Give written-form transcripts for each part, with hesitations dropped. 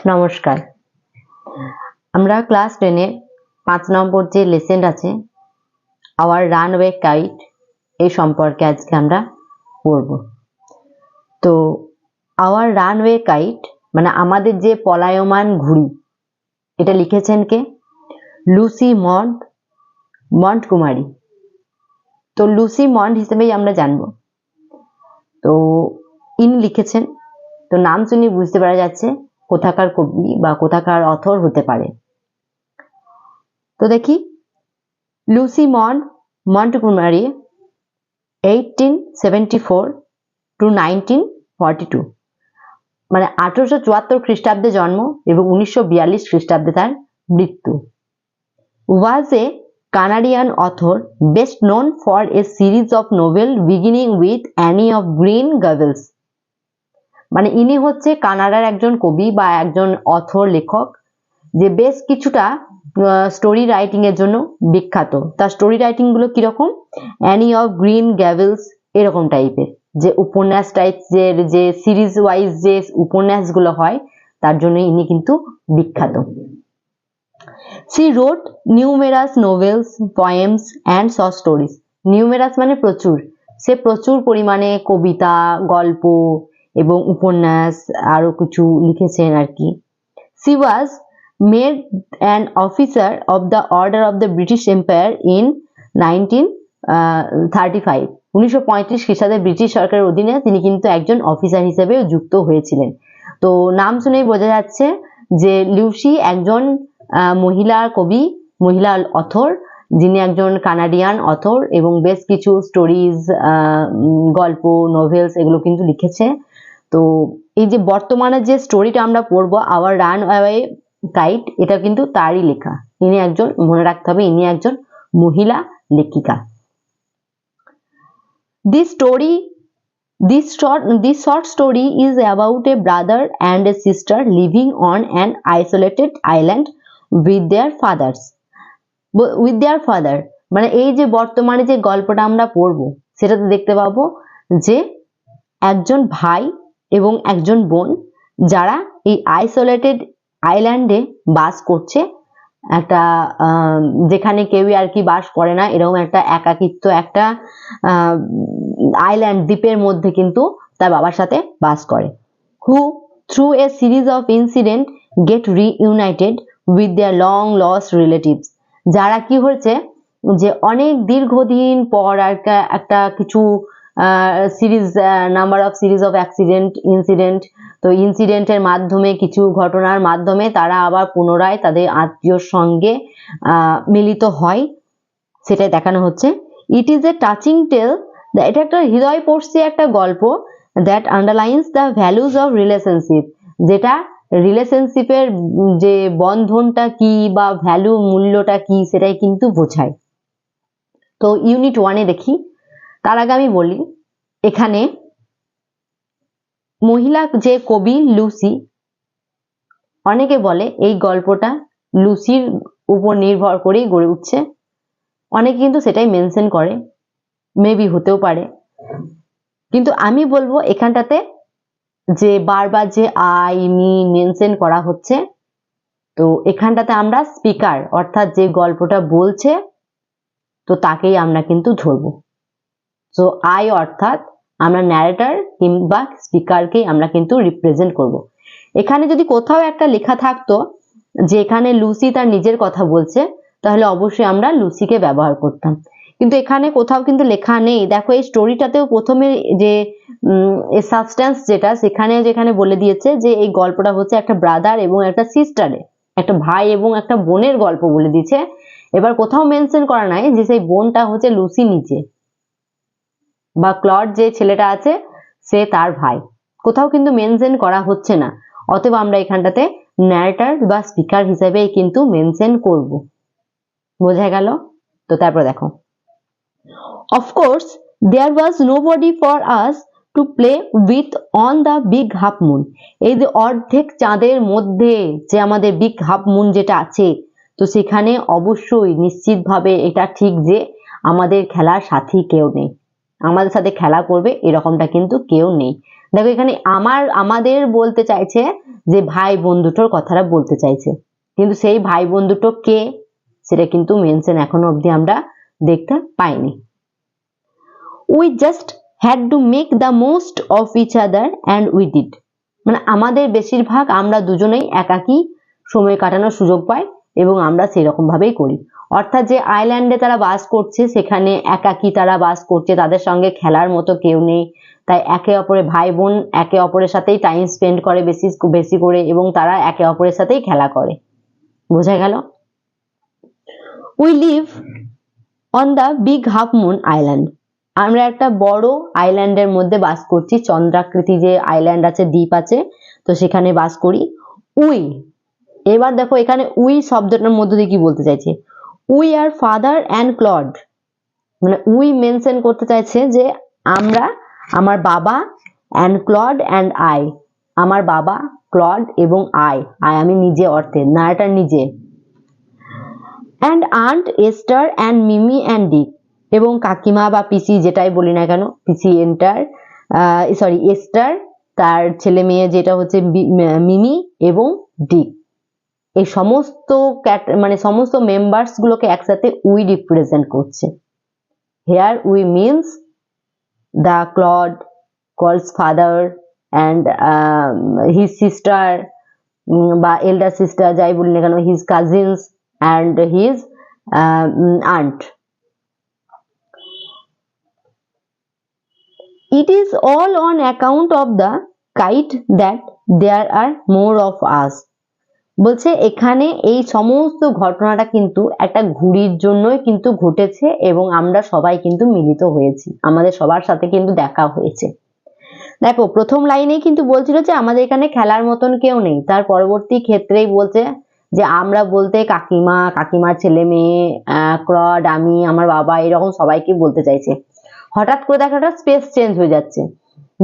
নমস্কার। আমরা ক্লাস 10 এ 5 নম্বর যে লেসন আছে আওয়ার রানওয়ে কাইট এই সম্পর্কে আজকে আমরা পড়ব। তো আওয়ার রানওয়ে কাইট মানে আমাদের যে পলায়মান ঘুড়ি, এটা লিখেছেন কে? Lucy Montgomery. তো লুসি মন্ট হিসেবেই আমরা জানবো। তো ইনি লিখেছেন, তো নাম শুনে বুঝতে পারা যাচ্ছে কোথাকার কবি বা কোথাকার অথর হতে পারে। তো দেখি, লুসি মন্টগোমারি 1874 to 1942, মানে 1874 খ্রিস্টাব্দে জন্ম এবং 1942 খ্রিস্টাব্দে তার মৃত্যু। was a Canadian author best known for a series of novels beginning with Annie of Green Gables। মানে ইনি হচ্ছে কানাডার একজন কবি বা একজন অথর লেখক, যে বেশ কিছুটা স্টোরি রাইটিং এর জন্য বিখ্যাত। তার স্টোরি রাইটিং গুলো কিরকম? অ্যানি অফ গ্রিন গ্যাভেলস এরকম টাইপের, যে উপন্যাস টাইপের যে সিরিজ ওয়াইজ যে উপন্যাস গুলো হয় তার জন্য ইনি কিন্তু বিখ্যাত। She wrote numerous novels, poems and short stories. Numerous মানে প্রচুর, সে প্রচুর পরিমাণে কবিতা, গল্প এবং উপন্যাস আরো কিছু লিখেছেন আর কি। She was made an officer of the Order of the British Empire in 1935। 1935 খ্রিস্টাব্দে ব্রিটিশ সরকারের অধীনে তিনি কিন্তু একজন অফিসার হিসেবে যুক্ত হয়েছিলেন। তো নাম শুনেই বোঝা যাচ্ছে যে লুসি একজন মহিলা কবি, মহিলা অথর, যিনি একজন কানাডিয়ান অথর এবং বেশ কিছু স্টোরিজ, গল্প, নোভেলস এগুলো কিন্তু লিখেছে। তো এই যে বর্তমানে যে স্টোরিটা আমরা পড়বো আওয়ার রানওয়ে কাইট, এটা কিন্তু তারই লেখা। ইনি একজন, মনে রাখতে হবে, ইনি একজন মহিলা লেখিকা। This short story is about a brother and a sister living on an isolated island with their father। মানে এই যে বর্তমানে যে গল্পটা আমরা পড়বো সেটাতে দেখতে পাবো যে একজন ভাই এবং একজন বোন, যারা এই আইসোলেটেড আইল্যান্ডে বাস করছে, একটা যেখানে কেউই আর কি বাস করে না, এরকম একটা একাকিত্ব, একটা আইল্যান্ড দ্বীপের মধ্যে কিন্তু তার বাবার সাথে বাস করে। Who through a series of incident get reunited with their long lost relatives. যারা কি হয়েছে যে অনেক দীর্ঘদিন পর একটা কিছু সিরিজ অফ ইনসিডেন্ট, তো ইনসিডেন্টের মাধ্যমে, কিছু ঘটনার মাধ্যমে তারা আবার পুনরায় তাদের আত্মীয়র সঙ্গে মিলিত হয়, সেটাই দেখানো হচ্ছে। ইট ইজ এ টাচিং টেল, এটা একটা হৃদয়স্পর্শী একটা গল্প, that underlines the values of relationship, যেটা রিলেশনশিপের যে বন্ধনটা কি বা ভ্যালু, মূল্যটা কি, সেটাই কিন্তু বোঝায়। তো ইউনিট 1-এ দেখি। তার আগে আমি বলি, এখানে মহিলা যে কবি লুসি, অনেকে বলে এই গল্পটা লুসির উপর নির্ভর করেই গড়ে উঠছে, অনেকে কিন্তু সেটাই মেনশন করে, মেবি হতেও পারে। কিন্তু আমি বলবো এখানটাতে যে বারবার যে আই মি মেনশন করা হচ্ছে, তো এখানটাতে আমরা স্পিকার অর্থাৎ যে গল্পটা বলছে তো তাকেই আমরা কিন্তু ধরবো। তো আই অর্থাৎ আমরা ন্যারেটর কিংবা স্পিকারকেই আমরা কিন্তু রিপ্রেজেন্ট করব। এখানে যদি কোথাও একটা লেখা থাকতো যে এখানে লুসি তার নিজের কথা বলছে, তাহলে অবশ্যই আমরা লুসিকে ব্যবহার করতাম, কিন্তু এখানে কোথাও কিন্তু লেখা নেই। দেখো এই স্টোরিটাতেও প্রথমে যে সাবস্টেন্স যেটা, যেখানে বলে দিয়েছে যে এই গল্পটা হচ্ছে একটা ব্রাদার এবং একটা সিস্টারের, একটা ভাই এবং একটা বোনের গল্প বলে দিয়েছে। এবার কোথাও মেনশন করা নাই যে সেই বোনটা হচ্ছে লুসি নিজে বা ক্লড যে ছেলেটা আছে সে তার ভাই, কোথাও কিন্তু মেনশন করা হচ্ছে না। অতএব আমরা এখানটাতে ন্যারেটর বা স্পিকার হিসেবে কিন্তু মেনশন করব। বোঝা গেল? তো তারপর দেখো, of course there was nobody for us to play with on the big half moon। এই যে অর্ধেক চাঁদের মধ্যে যে আমাদের বিগ হাফ মুন যেটা আছে, তো সেখানে অবশ্যই নিশ্চিতভাবে এটা ঠিক যে আমাদের খেলার সাথী কেউ নেই, আমাদের সাথে খেলা করবে এরকমটা কিন্তু কেউ নেই। দেখো এখানে আমাদের বলতে চাইছে যে ভাই বোন দুটোর কথাটা বলতে চাইছে, কিন্তু সেই ভাই বোন দুটো কে সেটা কিন্তু মেনশন এখনো অবধি আমরা দেখতে পাইনি। We just had to make the most of each other and we did, মানে আমাদের বেশিরভাগ আমরা দুজনেই একাকী সময় কাটানোর সুযোগ পাই এবং আমরা সেরকম ভাবেই করি। অর্থাৎ যে আইল্যান্ডে তারা বাস করছে সেখানে একাকী তারা বাস করছে, তাদের সঙ্গে খেলার মতো কেউ নেই, তাই একে অপরের ভাই বোন একে অপরের সাথেই টাইম স্পেন্ড করে বেশি করে এবং তারা একে অপরের সাথেই খেলা করে। বোঝা গেল? We live on the big half moon island, আমরা একটা বড় আইল্যান্ডের মধ্যে বাস করছি, চন্দ্রাকৃতি যে আইল্যান্ড আছে, দ্বীপ আছে, তো সেখানে বাস করি। উই, এবার দেখো এখানে উই শব্দটার মধ্যে দিয়ে কি বলতে চাইছে, we are father and Claude, মানে উই মেনশন করতে চাইছে যে আমরা, আমার বাবা, অ্যান্ড ক্লড অ্যান্ড আই, আমার বাবা, ক্লড এবং আই আমি নিজে অর্থে, নারটার নিজে, and aunt Esther and Mimi and Dick, এবং কাকিমা বা পিসি যেটাই বলি না কেন, পিসি এস্টার, তার ছেলে মেয়ে যেটা হচ্ছে মিমি এবং ডিক, এই সমস্ত মানে সমস্ত মেম্বার্স গুলোকে একসাথে উই রিপ্রেজেন্ট করছে। Here we means the Claude calls father and his sister বা এল্ডার সিস্টার যাই বলি না কেন, his cousins and his aunt. It is all on account of the kite that there are more of us. বলছে এখানে এই সমস্ত ঘটনাটা কিন্তু একটা ঘুড়ির জন্যই কিন্তু ঘটেছে এবং আমরা সবাই কিন্তু মিলিত হয়েছি, আমাদের সবার সাথে কিন্তু দেখা হয়েছে। দেখো প্রথম লাইনেই কিন্তু বলছিল যে আমাদের এখানে খেলার মতন কেউ নেই, তার পরবর্তী ক্ষেত্রেই বলছে যে আমরা বলতে কাকিমা, কাকিমার ছেলে মেয়ে, ক্লড, আমি, আমার বাবা, এরকম সবাইকে বলতে চাইছে। হঠাৎ করে দেখো একটা স্পেস চেঞ্জ হয়ে যাচ্ছে,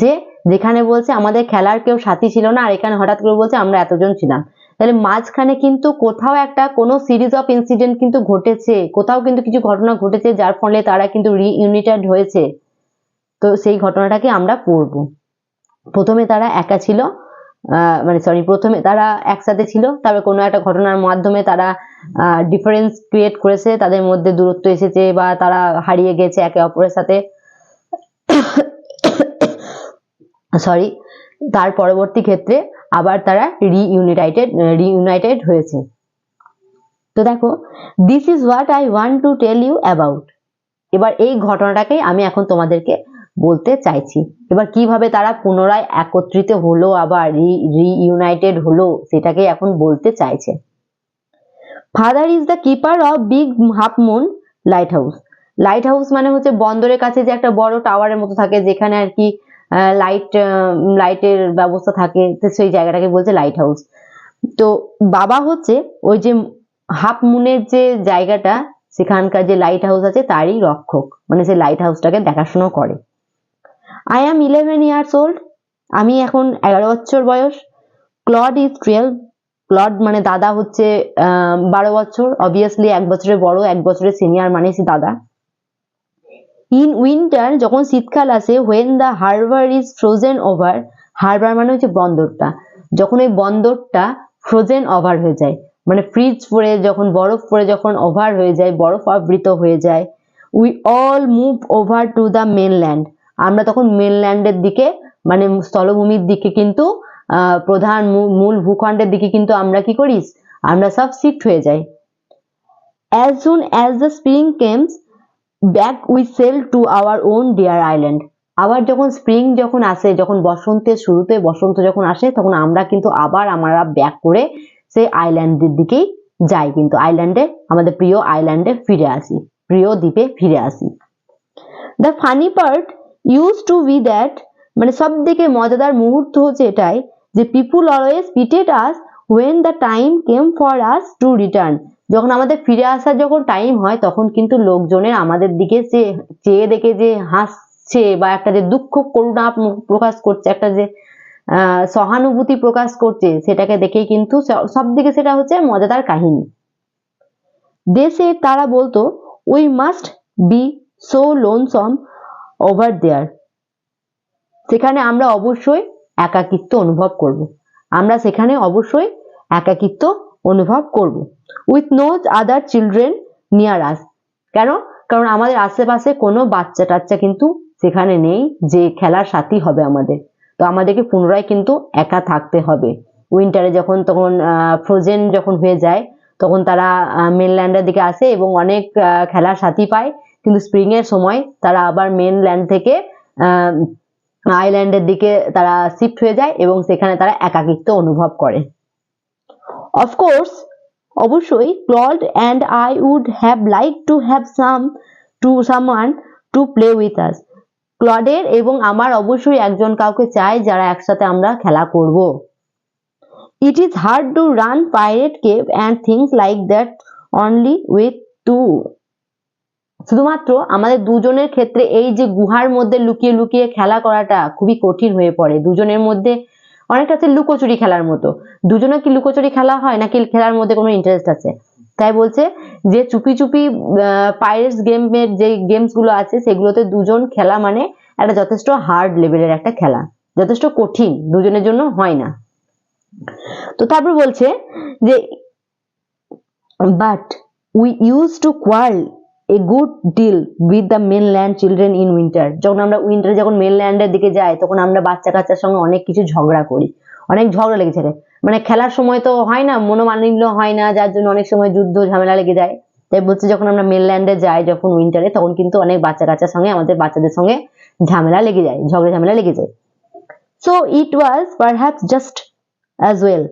যে যেখানে বলছে আমাদের খেলার কেউ সাথী ছিল না, আর এখানে হঠাৎ করে বলছে আমরা এতজন ছিলাম। তাহলে মাঝখানে কিন্তু কোথাও একটা কোনো সিরিজ অফ ইনসিডেন্ট কিন্তু ঘটেছে, কোথাও কিন্তু কিছু ঘটনা ঘটেছে যার ফলে তারা কিন্তু রিইউনিটেড হয়েছে। তো সেই ঘটনাটাকে আমরা পড়বো। প্রথমে তারা একা ছিল, প্রথমে তারা একসাথে ছিল, তবে কোনো একটা ঘটনার মাধ্যমে তারা ডিফারেন্স ক্রিয়েট করেছে, তাদের মধ্যে দূরত্ব এসেছে বা তারা হারিয়ে গেছে একে অপরের সাথে, তার পরবর্তী ক্ষেত্রে আবার তারা রিইউনাইটেড হয়েছে। তো দেখো, this is what I want to tell you about, এবার এই ঘটনাটাকেই আমি এখন তোমাদেরকে বলতে চাইছি। এবার কিভাবে তারা পুনরায় একত্রিত হলো, আবার রিইউনাইটেড হলো, সেটাকে এখন বলতে চাইছে। Father is the keeper of big half moon light house. Light house মানে হচ্ছে বন্দরের কাছে যে একটা বড় টাওয়ারের মতো থাকে, যেখানে আর কি লাইটের ব্যবস্থা থাকে, তো সেই জায়গাটাকে বলছে লাইট হাউস। তো বাবা হচ্ছে ওই যে হাফ মুনের যে জায়গাটা, সেখানকার যে লাইট হাউস আছে তারই রক্ষক, মানে সে লাইট হাউসটাকে দেখাশোনা করে। আই অ্যাম 11 years old, আমি এখন 11 বছর বয়স। ক্লড ইজ 12, ক্লড মানে দাদা হচ্ছে 12 বছর, অবভিয়াসলি 1 বছরের বড়, 1 বছরের সিনিয়র মানে সে দাদা। ইন উইন্টার, যখন শীতকাল আসে, when the harbor is frozen over, Harbour মানে হচ্ছে বন্দরটা, যখন এই বন্দরটা ফ্রোজেন ওভার হয়ে যায়, মানে ফ্রিজ পড়ে যখন বরফ পড়ে যখন ওভার হয়ে যায়, বরফ আবৃত হয়ে যায়, we all move over to the mainland, আমরা তখন মেনল্যান্ডের দিকে মানে স্থলভূমির দিকে কিন্তু প্রধান মূল ভূখণ্ডের দিকে কিন্তু আমরা কি করি, আমরা সব শিফট হয়ে যাই। as soon as the spring comes back we sail to our own dear island, আবার যখন স্প্রিং যখন আসে, যখন বসন্তের শুরুতে বসন্ত যখন আসে, তখন আমরা কিন্তু আবার আমরা ব্যাক করে সেই আইল্যান্ডের দিকেই যাই, কিন্তু আইল্যান্ডে, আমাদের প্রিয় আইল্যান্ডে ফিরে আসি, প্রিয় দ্বীপে ফিরে আসি। The funny part used to be that, মানে সব থেকে মজাদার মুহূর্ত হচ্ছে এটাই যে people always pitied us when the time came for us to return, যখন আমাদের ফিরে আসার যখন টাইম হয় তখন কিন্তু লোকজনের আমাদের দিকে চেয়ে দেখে যে হাসছে বা একটা যে দুঃখ করুণা প্রকাশ করছে, একটা যে সহানুভূতি প্রকাশ করছে, সেটাকে দেখেই কিন্তু সব দিকে সেটা হচ্ছে মজাদার কাহিনী। দেশে তারা বলতো we must be so lonesome over there, সেখানে আমরা অবশ্যই একাকিত্ব অনুভব করব। আমরা সেখানে অবশ্যই একাকিত্ব অনুভব করব। With no other children near us. কেন? কারণ আমাদের আশেপাশে কোনো বাচ্চা টাচ্চা কিন্তু সেখানে নেই যে খেলার সাথী হবে আমাদের। তো আমাদেরকে পুনরায় কিন্তু একা থাকতে হবে। উইন্টারে যখন তখন ফ্রোজেন যখন হয়ে যায় তখন তারা মেনল্যান্ডের দিকে আসে এবং অনেক খেলার সাথী পায়, কিন্তু স্প্রিং এর সময় তারা আবার মেনল্যান্ড থেকে আইল্যান্ডের দিকে তারা শিফট হয়ে যায় এবং সেখানে তারা একাকিত্ব অনুভব করে। অফকোর্স, অবশ্যই Claude and I would have like to have someone to play with us. ক্লডের এবং আমার অবশ্যই একজন কাউকে চাই যারা একসাথে আমরা খেলা করব। It is hard to run pirate cave and things like that only with two. শুধুমাত্র আমাদের দুজনের ক্ষেত্রে এই যে গুহার মধ্যে লুকিয়ে লুকিয়ে খেলা করাটা খুবই কঠিন হয়ে পড়ে। দুজনের মধ্যে অনেকটা আছে লুকোচুরি খেলার মতো। দুজনে কি লুকোচুরি খেলা হয় নাকি খেলার মধ্যে কোনো ইন্টারেস্ট আছে? তাই বলছে যে চুপি চুপি পাইরেটস গেমের যে গেমস গুলো আছে সেগুলোতে দুজন খেলা মানে একটা যথেষ্ট হার্ড লেভেলের একটা খেলা, যথেষ্ট কঠিন, দুজনের জন্য হয় না। তো তারপর বলছে যে but we use to quarrel a good deal with the mainland children in winter. যখন আমরা উইন্টারে যখন মেনল্যান্ডের দিকে যাই তখন আমরা বাচ্চা কাচ্চার সঙ্গে অনেক কিছু ঝগড়া করি, অনেক ঝগড়া লেগেছে। মানে খেলার সময় তো হয় না, মনোমালিন্য হয় না, যার জন্য অনেক সময় যুদ্ধ ঝামেলা লেগে যায়। তাই বলছে যখন আমরা মেনল্যান্ডে যাই যখন উইন্টারে তখন কিন্তু অনেক বাচ্চা কাচ্চার সঙ্গে আমাদের বাচ্চাদের সঙ্গে ঝামেলা লেগে যায়, ঝগড়া ঝামেলা লেগে যায়। So it was perhaps just as well.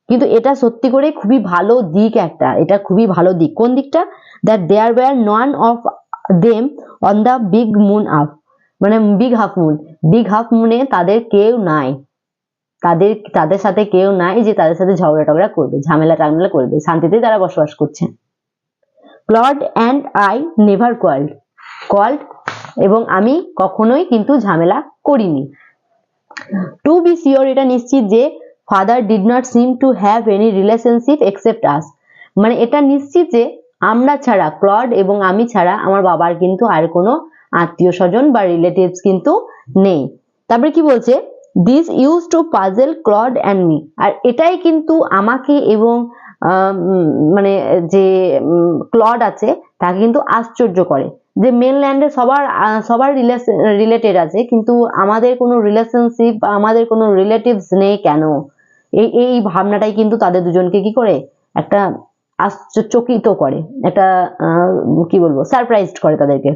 কিন্তু এটা সত্যি করে খুবই ভালো দিক একটা, এটা খুবই ভালো দিক। কোন দিকটা? That there were none of them on the big moon up, মানে big half moon. Big half মুনে তাদের কেউ নাই, তাদের সাথে কেউ নাই যে তাদের সাথে ঝগড়া টগড়া করবে, ঝামেলা টামেলা করবে, শান্তিতে তারা বসবাস করছে। Claude and I never called এবং আমি কখনোই কিন্তু ঝামেলা করিনি। টু বি শিওর, এটা নিশ্চিত যে father did not seem to have any relationship except us, মানে এটা নিশ্চিত যে আমরা ছাড়া, ক্লড এবং আমি ছাড়া আমার বাবার কিন্তু আর কোনো আত্মীয় স্বজন বা রিলেটিভস কিন্তু নেই। তারপরে কি বলছে? This use to puzzle Claude and me, আর এটাই কিন্তু আমাকে এবং মানে যে ক্লড আছে তাকে কিন্তু আশ্চর্য করে যে মেনল্যান্ডে সবার রিলেটেড আছে কিন্তু আমাদের কোনো রিলেশনশিপ, আমাদের কোনো রিলেটিভস নেই কেন? এই ভাবনাটাই কিন্তু তাদের দুজনকে কি করে একটা আশ্চর্যচকিত করে, একটা কি বলবো, সারপ্রাইজড করে তাদেরকে।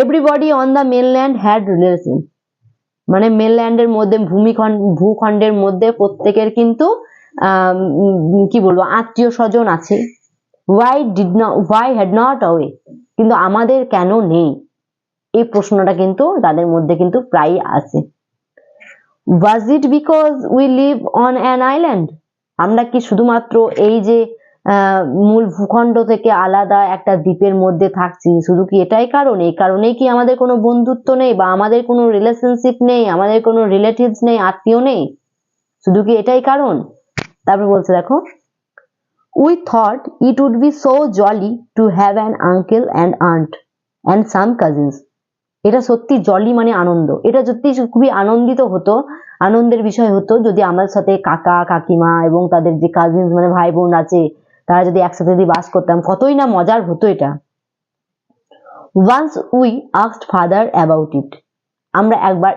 Everybody on the mainland had relation, মানে মেনল্যান্ডের মধ্যে ভূখণ্ডের মধ্যে প্রত্যেকের কিন্তু কি বলবো আত্মীয় স্বজন আছে। why had not we, কিন্তু আমাদের কেন নেই, এই প্রশ্নটা কিন্তু তাদের মধ্যে কিন্তু প্রায় আসে। was it because we live on an island, আমরা কি শুধুমাত্র এই যে মূল ভূখণ্ড থেকে আলাদা একটা দ্বীপের মধ্যে থাকছি শুধু কি এটাই কারণ? এই কারণেই কি আমাদের কোনো বন্ধুত্ব নেই বা আমাদের কোনো রিলেশনশিপ নেই, আমাদের কোনো রিলেটিভস নেই, আত্মীয় নেই, শুধু কি এটাই কারণ? তারপর বলছে দেখো, we thought it would be so jolly to have an uncle and aunt and some cousins. এটা সত্যি জলি মানে আনন্দ, এটা সত্যি খুবই আনন্দের বিষয় হতো যদি আমার সাথে কাকা কাকিমা এবং তাদের যে কাজিনস মানে ভাই বোন আছে তারা যদি একসাথে বাস করতাম, কতই না মজার হতো এটা। once we asked father about it, আমরা একবার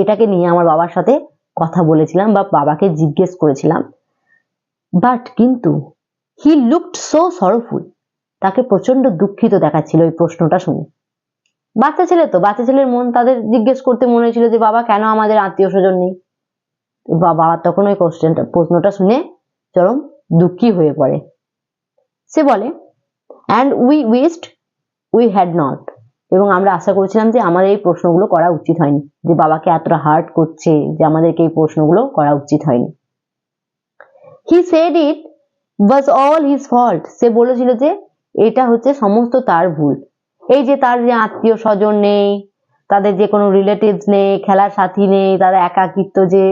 এটাকে নিয়ে আমার বাবার সাথে কথা বলেছিলাম বা বাবাকে জিজ্ঞেস করেছিলাম। বাট কিন্তু he looked so sorrowful, তাকে প্রচন্ড দুঃখিত দেখাচ্ছিল এই প্রশ্নটা শুনে। বাচ্চা ছেলের মন, তাদের জিজ্ঞেস করতে মনে হয়েছিল যে বাবা কেন আমাদের আত্মীয় স্বজন নেই। বাবা তখন ওই প্রশ্নটা শুনে চরম দুঃখী হয়ে পড়ে। সে বলে and we wished we had not, এবং আমরা আশা করেছিলাম যে আমাদের এই প্রশ্নগুলো করা উচিত হয়নি, যে বাবাকে এতটা হার্ট করছে যে আমাদেরকে এই প্রশ্নগুলো করা উচিত হয়নি। he said it was all his fault, সে বলেছিল যে এটা হচ্ছে সমস্ত তার ভুল। এই যে তার যে আত্মীয় স্বজন নেই, তাদের যে কোনো রিলেটিভস নেই, খেলার সাথী নেই, তারা একাকিত্ব যে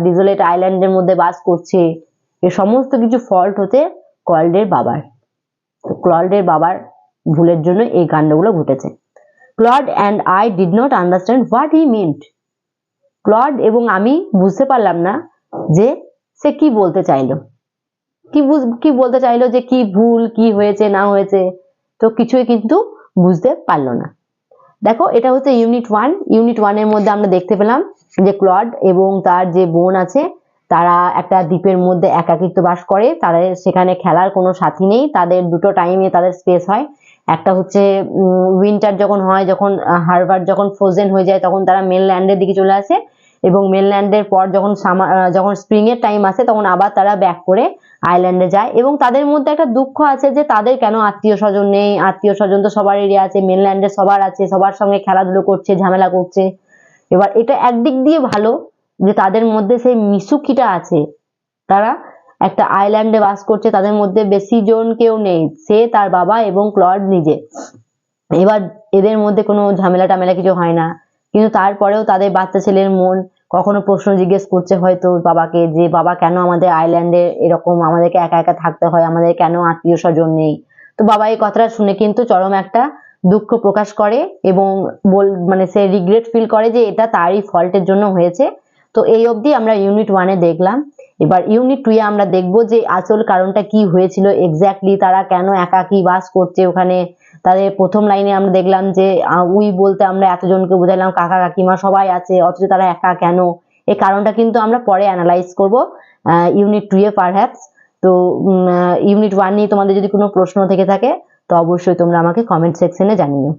ডিজোলেট আইল্যান্ডের মধ্যে বাস করছে, এ সমস্ত কিছু ফল্ট হচ্ছে ক্লডের বাবার। তো ক্লডের বাবার ভুলের জন্য এই কাণ্ডগুলো ঘটেছে। Claude and I did not understand what he meant, Claude এবং আমি বুঝতে পারলাম না যে সে কি বলতে চাইলো, কি বলতে চাইলো, যে কি ভুল, কি হয়েছে না হয়েছে, তো কিছুই কিন্তু বুঝতে পারলো না। দেখো এটা হচ্ছে ইউনিট 1 এর মধ্যে আমরা দেখতে পেলাম যে ক্লড এবং তার যে বোন আছে তারা একটা দ্বীপের মধ্যে একাকিত্ব বাস করে, তাদের সেখানে খেলার কোনো সাথী নেই, তাদের দুটো টাইমে তাদের স্পেস হয়, একটা হচ্ছে উইন্টার যখন হয়, যখন হারবার্ট যখন ফ্রোজেন হয়ে যায় তখন তারা মেনল্যান্ডের দিকে চলে আসে, এবং মেনল্যান্ডের পর যখন স্প্রিং এর টাইম আসে তখন আবার তারা ব্যাক করে আইল্যান্ডে যায়, এবং তাদের মধ্যে একটা দুঃখ আছে যে তাদের কেন আত্মীয় স্বজন নেই, আত্মীয় স্বজন তো সবারই আছে, মেনল্যান্ডে সবার আছে, সবার সঙ্গে খেলাধুলো করছে, ঝামেলা করছে। এবার এটা একদিক দিয়ে ভালো যে তাদের মধ্যে সেই মিশুকিটা আছে, তারা একটা আইল্যান্ডে বাস করছে, তাদের মধ্যে বেশি জন কেউ নেই, সে, তার বাবা এবং ক্লড নিজে। এবার এদের মধ্যে কোনো ঝামেলা টামেলা কিছু হয় না, কিন্তু তারপরেও তাদের বাচ্চা ছেলের মন কখনো প্রশ্ন জিজ্ঞেস করছে হয়তো বাবাকে, যে বাবা কেন আমাদের আইল্যান্ডে এরকম আমাদেরকে একা একা থাকতে হয়, আমাদের কেন আত্মীয় স্বজন নেই। তো বাবা এই কথাটা শুনে কিন্তু চরম একটা দুঃখ প্রকাশ করে এবং মানে সে রিগ্রেট ফিল করে যে এটা তারই ফল্টের জন্য হয়েছে। তো এই অবধি আমরা ইউনিট 1 এ দেখলাম। এবার ইউনিট 2 এ আমরা দেখবো যে আসল কারণটা কি হয়েছিল, এক্স্যাক্টলি তারা কেন একাকী বাস করছে ওখানে। তাদের প্রথম লাইনে আমরা দেখলাম যে উই বলতে আমরা এতজনকে বোঝালাম, কাকা কাকিমা সবাই আছে, অথচ তারা একা কেন, এই কারণটা কিন্তু আমরা পরে অ্যানালাইজ করব ইউনিট 2 এ পারহ্যাপস। তো ইউনিট 1 নিয়ে তোমাদের যদি কোনো প্রশ্ন থেকে থাকে তো অবশ্যই তোমরা আমাকে কমেন্ট সেকশনে জানিও।